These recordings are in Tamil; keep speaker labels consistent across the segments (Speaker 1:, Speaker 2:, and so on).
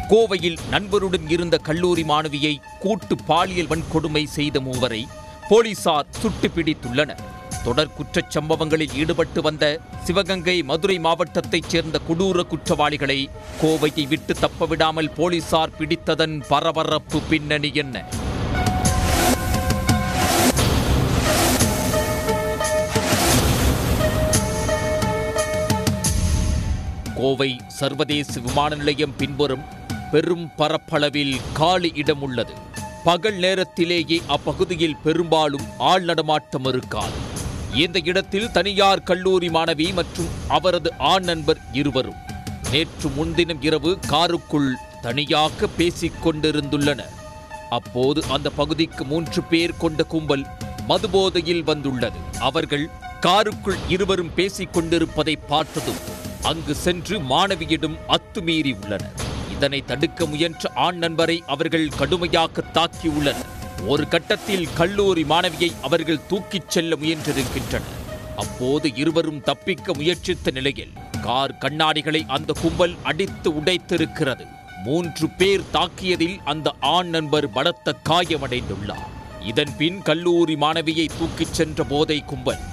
Speaker 1: கோவையில் நண்பருடன் இருந்த கல்லூரி மாணவியை கூட்டு பாலியல் வன்கொடுமை செய்த மூவரை போலீசார் சுட்டு பிடித்துள்ளனர். தொடர் குற்றச் சம்பவங்களில் ஈடுபட்டு வந்த சிவகங்கை, மதுரை மாவட்டத்தைச் சேர்ந்த கொடூர குற்றவாளிகளை கோவையை விட்டு தப்பவிடாமல் போலீசார் பிடித்ததன் பரபரப்பு பின்னணி என்ன? கோவை சர்வதேச விமான நிலையம் பின்புறம் பெரும் பரப்பளவில் காலி இடம் உள்ளது. பகல் நேரத்திலேயே அப்பகுதியில் பெரும்பாலும் ஆள் நடமாட்டம் இருக்காது. இந்த இடத்தில் தனியார் கல்லூரி மாணவி மற்றும் அவரது ஆண் நண்பர் இருவரும் நேற்று முன்தினம் இரவு காருக்குள் தனியாக பேசிக் கொண்டிருந்துள்ளனர். அப்போது அந்த பகுதிக்கு 3 பேர் கொண்ட கும்பல் மதுபோதையில் வந்துள்ளது. அவர்கள் காருக்குள் இருவரும் பேசிக் கொண்டிருப்பதை பார்த்ததும் அங்கு சென்று மாணவியிடம் அத்துமீறி உள்ளனர். இதனை தடுக்க முயன்ற ஆண் நண்பரை அவர்கள் கடுமையாக தாக்கியுள்ளனர். ஒரு கட்டத்தில் கல்லூரி மாணவியை அவர்கள் தூக்கிச் செல்ல முயன்றிருக்கின்றனர். அப்போது இருவரும் தப்பிக்க முயற்சித்த நிலையில் கார் கண்ணாடிகளை அந்த கும்பல் அடித்து உடைத்திருக்கிறது. 3 பேர் தாக்கியதில் அந்த ஆண் நண்பர் பலத்த காயமடைந்துள்ளார். இதன்பின் கல்லூரி மாணவியை தூக்கிச் சென்ற போதை கும்பல்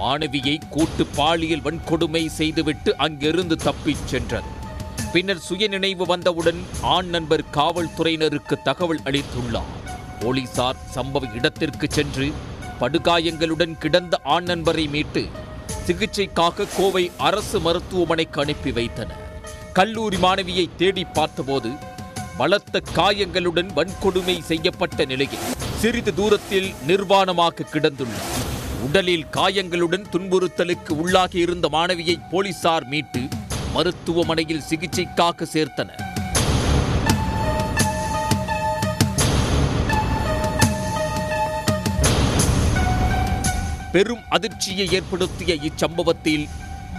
Speaker 1: மாணவியை கூட்டு பாலியல் வன்கொடுமை செய்துவிட்டு அங்கிருந்து தப்பிச் சென்றது. பின்னர் சுயநினைவு வந்தவுடன் ஆண் நண்பர் காவல்துறையினருக்கு தகவல் அளித்துள்ளார். போலீசார் சம்பவ இடத்திற்கு சென்று படுகாயங்களுடன் கிடந்த ஆண் நண்பரை மீட்டு சிகிச்சைக்காக கோவை அரசு மருத்துவமனைக்கு அனுப்பி வைத்தனர். கல்லூரி மாணவியை தேடி பார்த்தபோது பலத்த காயங்களுடன் வன்கொடுமை செய்யப்பட்ட நிலையில் சிறிது தூரத்தில் நிர்வாணமாக கிடந்துள்ளார். உடலில் காயங்களுடன் துன்புறுத்தலுக்கு உள்ளாகி இருந்த மாணவியை போலீசார் மீட்டு மருத்துவமனையில் சிகிச்சைக்காக சேர்த்தனர். பெரும் அதிர்ச்சியை ஏற்படுத்திய இச்சம்பவத்தில்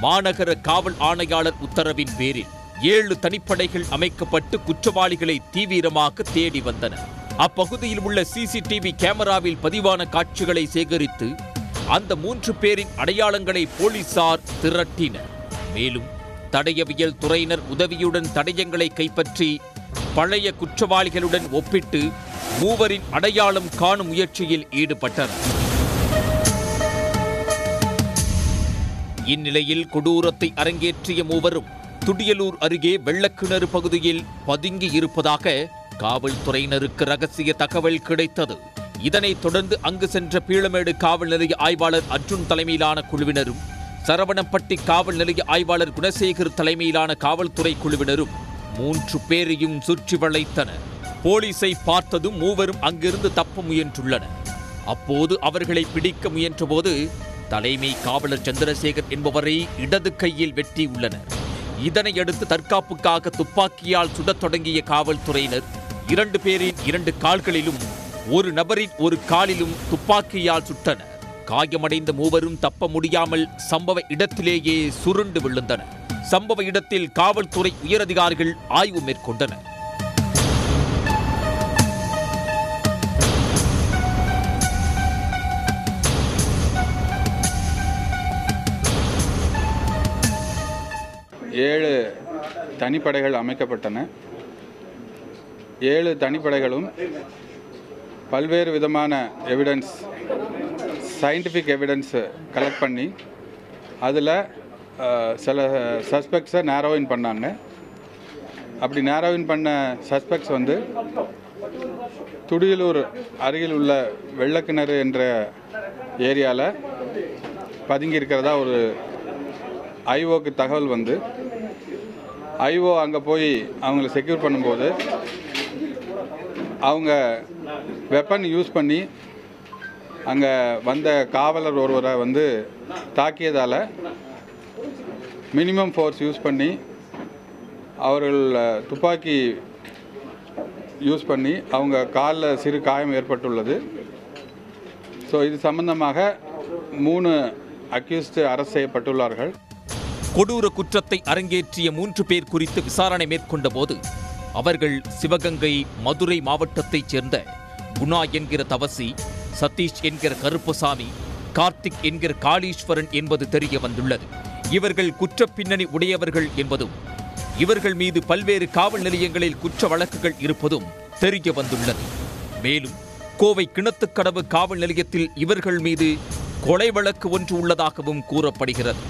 Speaker 1: மாநகர காவல் ஆணையாளர் உத்தரவின் பேரில் 7 தனிப்படைகள் அமைக்கப்பட்டு குற்றவாளிகளை தீவிரமாக தேடி வந்தனர். அப்பகுதியில் உள்ள சிசிடிவி கேமராவில் பதிவான காட்சிகளை சேகரித்து அந்த 3 பேரின் அடையாளங்களை போலீசார் திரட்டினர். மேலும் தடயவியல் துறையினர் உதவியுடன் தடயங்களை கைப்பற்றி பழைய குற்றவாளிகளுடன் ஒப்பிட்டு மூவரின் அடையாளம் காணும் முயற்சியில் ஈடுபட்டனர். இந்நிலையில் கொடூரத்தை அரங்கேற்றிய மூவரும் துடியலூர் அருகே வெள்ளக்கிணறு பகுதியில் பதுங்கி இருப்பதாக காவல்துறையினருக்கு ரகசிய தகவல் கிடைத்தது. இதனைத் தொடர்ந்து அங்கு சென்ற பீளமேடு காவல் நிலைய ஆய்வாளர் அர்ஜுன் தலைமையிலான குழுவினரும் சரவணம்பட்டி காவல் நிலைய ஆய்வாளர் குணசேகர் தலைமையிலான காவல்துறை குழுவினரும் 3 பேரையும் சுற்றி வளைத்தனர். போலீசை பார்த்ததும் மூவரும் அங்கிருந்து தப்ப முயன்றுள்ளனர். அப்போது அவர்களை பிடிக்க முயன்றபோது தலைமை காவலர் சந்திரசேகர் என்பவரை இடது கையில் வெட்டியுள்ளனர். இதனையடுத்து தற்காப்புக்காக துப்பாக்கியால் சுடத் தொடங்கிய காவல்துறையினர் 2 பேரின் 2 கால்களிலும் ஒரு நபரின் ஒரு காலிலும் துப்பாக்கியால் சுட்டனர். காயமடைந்த மூவரும் தப்ப முடியாமல் சம்பவ இடத்திலேயே சுருண்டு விழுந்தனர். சம்பவ இடத்தில் காவல்துறை உயரதிகாரிகள் ஆய்வு மேற்கொண்டனர்.
Speaker 2: ஏழு தனிப்படைகள் அமைக்கப்பட்டன. 7 தனிப்படைகளும் பல்வேறு விதமான எவிடன்ஸ், சயின்டிஃபிக் எவிடன்ஸ் கலெக்ட் பண்ணி அதில் சில சஸ்பெக்ட்ஸை நேரோவின் பண்ணாங்க. அப்படி நேரோவின் பண்ண சஸ்பெக்ட்ஸ் வந்து துடியலூர் அருகில் உள்ள வெள்ளக்கிணறு என்ற ஏரியாவில் பதுங்கி இருக்கிறதா ஒரு ஐஓக்கு தகவல் வந்து ஐஓ அங்கே போய் அவங்கள செக்யூர் பண்ணும்போது அவங்க வெப்பன் யூஸ் பண்ணி அங்கே வந்த காவலர் ஒருவரை வந்து தாக்கியதால் மினிமம் ஃபோர்ஸ் யூஸ் பண்ணி அவர்கள் துப்பாக்கி யூஸ் பண்ணி அவங்க காலில் சிறு காயம் ஏற்பட்டுள்ளது. ஸோ இது சம்பந்தமாக 3 அக்யூஸ்டு அரெஸ்ட் செய்யப்பட்டுள்ளார்கள்.
Speaker 1: கொடூர குற்றத்தை அரங்கேற்றிய 3 பேர் குறித்து விசாரணை மேற்கொண்ட போது அவர்கள் சிவகங்கை, மதுரை மாவட்டத்தைச் சேர்ந்த குணா என்கிற தவசி, சதீஷ் என்கிற கருப்பசாமி, கார்த்திக் என்கிற காளீஸ்வரன் என்பது தெரிய வந்துள்ளது. இவர்கள் குற்றப்பின்னணி உடையவர்கள் என்பதும் இவர்கள் மீது பல்வேறு காவல் நிலையங்களில் குற்ற வழக்குகள் இருப்பதும் தெரிய வந்துள்ளது. மேலும் கோவை கிணத்துக்கடவு காவல் நிலையத்தில் இவர்கள் மீது கொலை வழக்கு ஒன்று உள்ளதாகவும் கூறப்படுகிறது.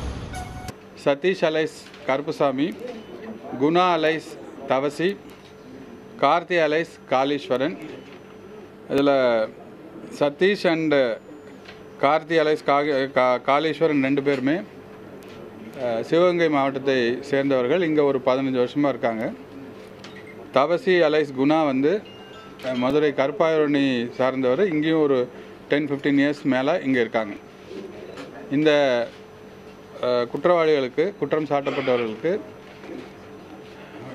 Speaker 2: Sathish alias Karuppusamy, Guna alias Thavasi, Karthi alias Kaleeswaran. இதில் சதீஷ் அண்ட் கார்த்தி அலைஸ் காளீஸ்வரன் 2 பேருமே சிவகங்கை மாவட்டத்தை சேர்ந்தவர்கள். இங்கே ஒரு 15 வருஷமாக இருக்காங்க. தவசி அலைஸ் குணா வந்து மதுரை கருப்பாயூரணி சார்ந்தவர். இங்கேயும் ஒரு 10-15 இயர்ஸ் மேலே இங்கே இருக்காங்க. இந்த குற்றவாளிகளுக்கு, குற்றம் சாட்டப்பட்டவர்களுக்கு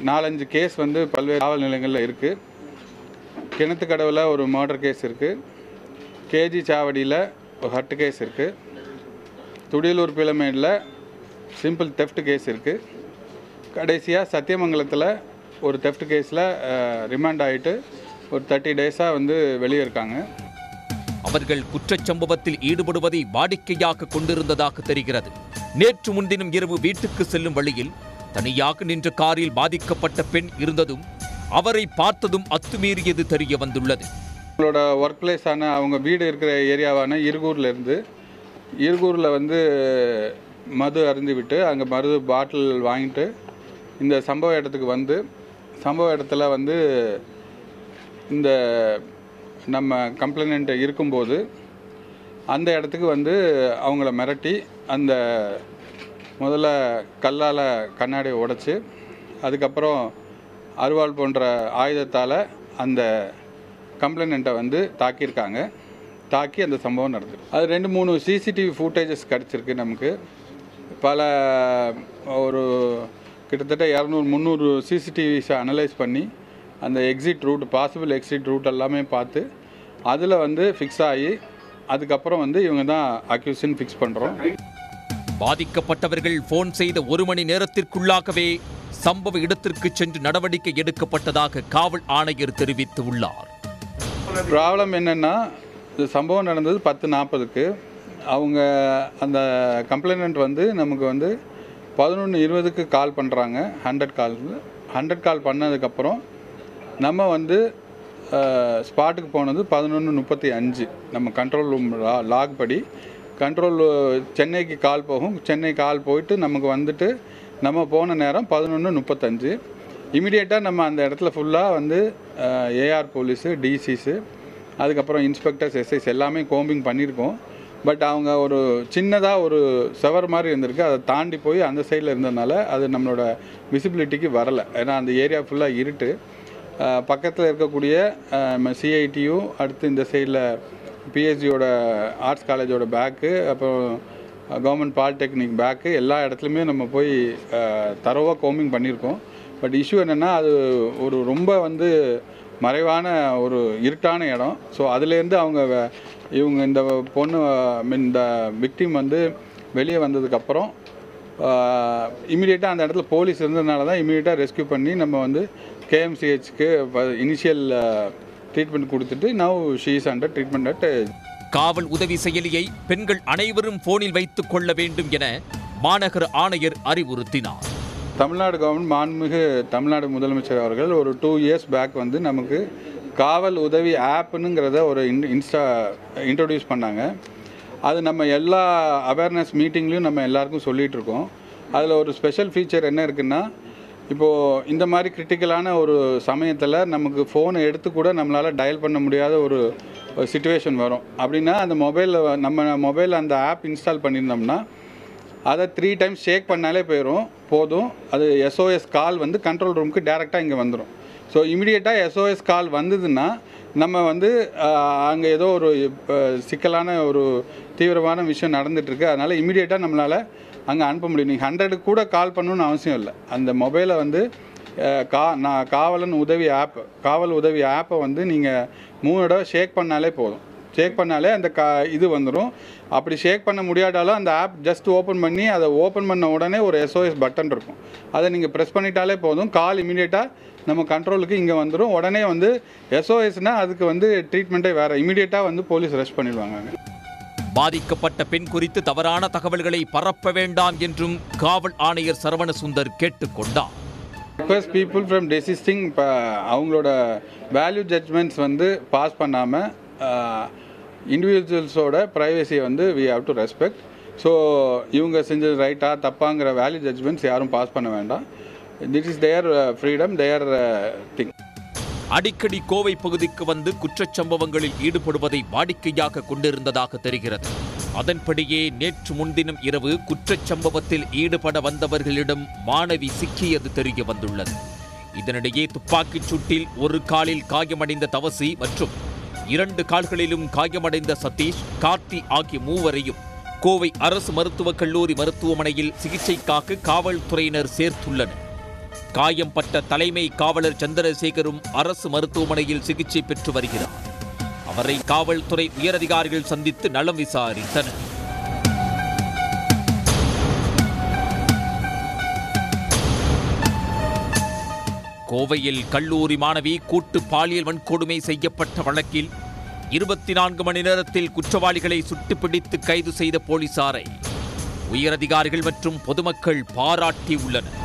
Speaker 2: 4-5 கேஸ் வந்து பல்வேறு காவல் நிலையங்களில் இருக்குது. கிணத்துக்கடவில் ஒரு மர்டர் கேஸ் இருக்குது. கேஜி சாவடியில் ஒரு ஹட்டு கேஸ் இருக்குது. துடியலூர் பிளமேடில் சிம்பிள் தெஃப்ட் கேஸ் இருக்குது. கடைசியாக சத்தியமங்கலத்தில் ஒரு தெஃப்ட் கேஸில் ரிமாண்ட் ஆகிட்டு ஒரு 30 டேஸாக வந்து வெளியே இருக்காங்க.
Speaker 1: அவர்கள் குற்றச்சம்பவத்தில் ஈடுபடுவதை வாடிக்கையாக கொண்டிருந்ததாக தெரிகிறது. நேற்று முன்தினம் இரவு வீட்டுக்கு செல்லும் வழியில் தனியாக நின்ற காரில் பாதிக்கப்பட்ட பெண் இருந்ததும் அவரை பார்த்ததும் அத்துமீறியது தெரிய வந்துள்ளது.
Speaker 2: அவங்களோட ஒர்க் பிளேஸான அவங்க வீடு இருக்கிற ஏரியாவான இருகூரில் வந்து மது அருந்திவிட்டு அங்கே மது பாட்டில் வாங்கிட்டு இந்த சம்பவ இடத்துக்கு வந்து சம்பவ இடத்துல வந்து இந்த நம்ம கம்ப்ளைண்ட் இருக்கும்போது அந்த இடத்துக்கு வந்து அவங்கள மிரட்டி அந்த முதல்ல கல்லால் கண்ணாடியை உடைச்சி அதுக்கப்புறம் அருவாள் போன்ற ஆயுதத்தால் அந்த கம்ப்ளைண்ட்டை வந்து தாக்கியிருக்காங்க. தாக்கி அந்த சம்பவம் நடக்குது. அது 2-3 சிசிடிவி ஃபுட்டேஜஸ் கிடச்சிருக்கு நமக்கு. பல ஒரு கிட்டத்தட்ட 200-300 சிசிடிவிஸை அனலைஸ் பண்ணி அந்த exit route, possible exit route எல்லாமே பார்த்து அதில் வந்து ஃபிக்ஸ் ஆகி அதுக்கப்புறம் வந்து இவங்க தான் அக்யூஷன் ஃபிக்ஸ் பண்ணுறோம்.
Speaker 1: பாதிக்கப்பட்டவர்கள் ஃபோன் செய்த 1 மணி நேரத்திற்குள்ளாகவே சம்பவ இடத்திற்கு சென்று நடவடிக்கை எடுக்கப்பட்டதாக காவல் ஆணையர் தெரிவித்துள்ளார்.
Speaker 2: ப்ராப்ளம் என்னென்னா, இந்த சம்பவம் நடந்தது 10:40க்கு. அவங்க அந்த கம்ப்ளைண்ட் வந்து நமக்கு வந்து 11:20க்கு கால் பண்ணுறாங்க. 100 கால் பண்ணதுக்கப்புறம் நம்ம வந்து ஸ்பாட்டுக்கு போனது 11:35. நம்ம கண்ட்ரோல் ரூம் லாக் படி கண்ட்ரோல் சென்னைக்கு கால் போகும். சென்னை கால் போயிட்டு நமக்கு வந்துட்டு நம்ம போன நேரம் 11:35. இமீடியட்டாக நம்ம அந்த இடத்துல ஃபுல்லாக வந்து ஏஆர் போலீஸு, டிசிஸு, அதுக்கப்புறம் இன்ஸ்பெக்டர்ஸ், எஸ்ஐஸ் எல்லாமே கோம்பிங் பண்ணியிருக்கோம். பட் அவங்க ஒரு சின்னதாக ஒரு செவர் மாதிரி இருந்திருக்கு. அதை தாண்டி போய் அந்த சைடில் இருந்ததுனால அது நம்மளோட விசிபிலிட்டிக்கு வரலை. ஏன்னா அந்த ஏரியா ஃபுல்லாக இருட்டு. பக்கத்தில் இருக்கக்கூடிய சிஐடியும், அடுத்து இந்த சைடில் பிஹெச்டியோட ஆர்ட்ஸ் காலேஜோட பேக்கு, அப்புறம் கவர்மெண்ட் பாலிடெக்னிக் பேக்கு, எல்லா இடத்துலையுமே நம்ம போய் தரோவாக கோம்பிங் பண்ணியிருக்கோம். பட் இஷ்யூ என்னென்னா, அது ஒரு ரொம்ப வந்து மறைவான ஒரு இருட்டான இடம். ஸோ அதுலேருந்து இவங்க இந்த பொண்ணு இந்த விக்டிம் வந்து வெளியே வந்ததுக்கப்புறம் இமீடியட்டாக அந்த இடத்துல போலீஸ் இருந்ததுனால தான் இமீடியட்டாக ரெஸ்கியூ பண்ணி நம்ம வந்து கேஎம்சிஹெச்க்கு இனிஷியல் ட்ரீட்மெண்ட் கொடுத்துட்டு now she is under treatment at.
Speaker 1: காவல் உதவி செயலியை பெண்கள் அனைவரும் போனில் வைத்துக் கொள்ள வேண்டும் என மாநகர ஆணையர் அறிவுறுத்தினார்.
Speaker 2: தமிழ்நாடு கவர்மெண்ட், மாண்புமிகு தமிழ்நாடு முதலமைச்சர் அவர்கள் ஒரு 2 இயர்ஸ் பேக் வந்து நமக்கு காவல் உதவி ஆப்புங்கிறத ஒரு இன்ட்ரடியூஸ் பண்ணாங்க. அது நம்ம எல்லா அவேர்னஸ் மீட்டிங்லேயும் நம்ம எல்லாருக்கும் சொல்லிகிட்ருக்கோம். அதில் ஒரு ஸ்பெஷல் ஃபீச்சர் என்ன இருக்குன்னா, இப்போது இந்த மாதிரி கிரிட்டிக்கலான ஒரு சமயத்தில் நமக்கு ஃபோனை எடுத்து கூட நம்மளால் டயல் பண்ண முடியாத ஒரு சிச்சுவேஷன் வரும். அப்படின்னா அந்த நம்ம மொபைலில் அந்த ஆப் இன்ஸ்டால் பண்ணியிருந்தோம்னா அதை 3 டைம்ஸ் ஷேக் பண்ணாலே போதும். அது எஸ்ஓஎஸ் கால் வந்து கண்ட்ரோல் ரூமுக்கு டேரெக்டாக இங்கே வந்துடும். ஸோ இமீடியட்டாக எஸ்ஓஎஸ் கால் வந்ததுன்னா நம்ம வந்து அங்கே ஏதோ ஒரு சிக்கலான ஒரு தீவிரமான விஷயம் நடந்துகிட்ருக்கு. அதனால் இமீடியட்டாக நம்மளால் அங்கே அனுப்ப முடியும். நீங்கள் 100க்கு கூட கால் பண்ணணுன்னு அவசியம் இல்லை. அந்த மொபைலை வந்து காவல் உதவி ஆப்பை வந்து நீங்கள் 3 தடவை ஷேக் பண்ணாலே போதும். ஷேக் பண்ணாலே அந்த இது வந்துடும். அப்படி ஷேக் பண்ண முடியாட்டாலும் அந்த ஆப் ஜஸ்ட் ஓப்பன் பண்ணி அதை ஓப்பன் பண்ண உடனே ஒரு எஸ்ஓஎஸ் பட்டன் இருக்கும். அதை நீங்கள் ப்ரெஸ் பண்ணிட்டாலே போதும். கால் இமீடியட்டாக நம்ம கண்ட்ரோலுக்கு இங்கே வந்துடும். உடனே வந்து எஸ்ஓஎஸ்னால் அதுக்கு வந்து ட்ரீட்மெண்ட்டே வேறு. இமீடியட்டாக வந்து போலீஸ் ரெஸ்ட் பண்ணிடுவாங்க.
Speaker 1: பாதிக்கப்பட்ட பெண் குறித்து தவறான தகவல்களை பரப்ப வேண்டாம் என்றும் காவல் ஆணையர் சரவணசுந்தர் கேட்டுக்கொண்டார்.
Speaker 2: ரிக்வெஸ்ட் பீப்புள் ஃப்ரம் டெசிஸ்டிங் இப்போ அவங்களோட வேல்யூ ஜட்ஜ்மெண்ட்ஸ் வந்து பாஸ் பண்ணாமல் இண்டிவிஜுவல்ஸோட ப்ரைவசியை வந்து we have to respect. So இவங்க செஞ்சது ரைட்டா தப்பாங்கிற வேல்யூ ஜட்ஜ்மெண்ட்ஸ் யாரும் பாஸ் பண்ண வேண்டாம். This is their freedom, their thing.
Speaker 1: அடிக்கடி கோவை பகுதிக்கு வந்து குற்றச்சம்பவங்களில் ஈடுபடுவதை வாடிக்கையாக கொண்டிருந்ததாக தெரிகிறது. அதன்படியே நேற்று முன்தினம் இரவு குற்றச்சம்பவத்தில் ஈடுபட வந்தவர்களிடம் மாணவி சிக்கியது தெரிய வந்துள்ளது. இதனிடையே துப்பாக்கிச் சூட்டில் ஒரு காலில் காயமடைந்த தவசி மற்றும் 2 கால்களிலும் காயமடைந்த சதீஷ், கார்த்தி ஆகிய மூவரையும் கோவை அரசு மருத்துவக் கல்லூரி மருத்துவமனையில் சிகிச்சைக்காக காவல்துறையினர் சேர்த்துள்ளனர். காயம்பட்ட தலைமை காவலர் சந்திரசேகரும் அரசு மருத்துவமனையில் சிகிச்சை பெற்று வருகிறார். அவரை காவல்துறை உயரதிகாரிகள் சந்தித்து நலம் விசாரித்தனர். கோவையில் கல்லூரி மாணவி கூட்டு பாலியல் வன்கொடுமை செய்யப்பட்ட வழக்கில் 24 மணி நேரத்தில் குற்றவாளிகளை சுட்டுப்பிடித்து கைது செய்த போலீசாரை உயரதிகாரிகள் மற்றும் பொதுமக்கள் பாராட்டியுள்ளனர்.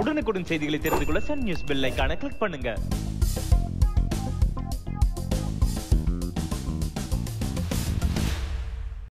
Speaker 3: உடனுக்குடன் செய்திகளை தெரிந்து கொள்ள சன் நியூஸ் பெல் ஐகானை கிளிக் பண்ணுங்க.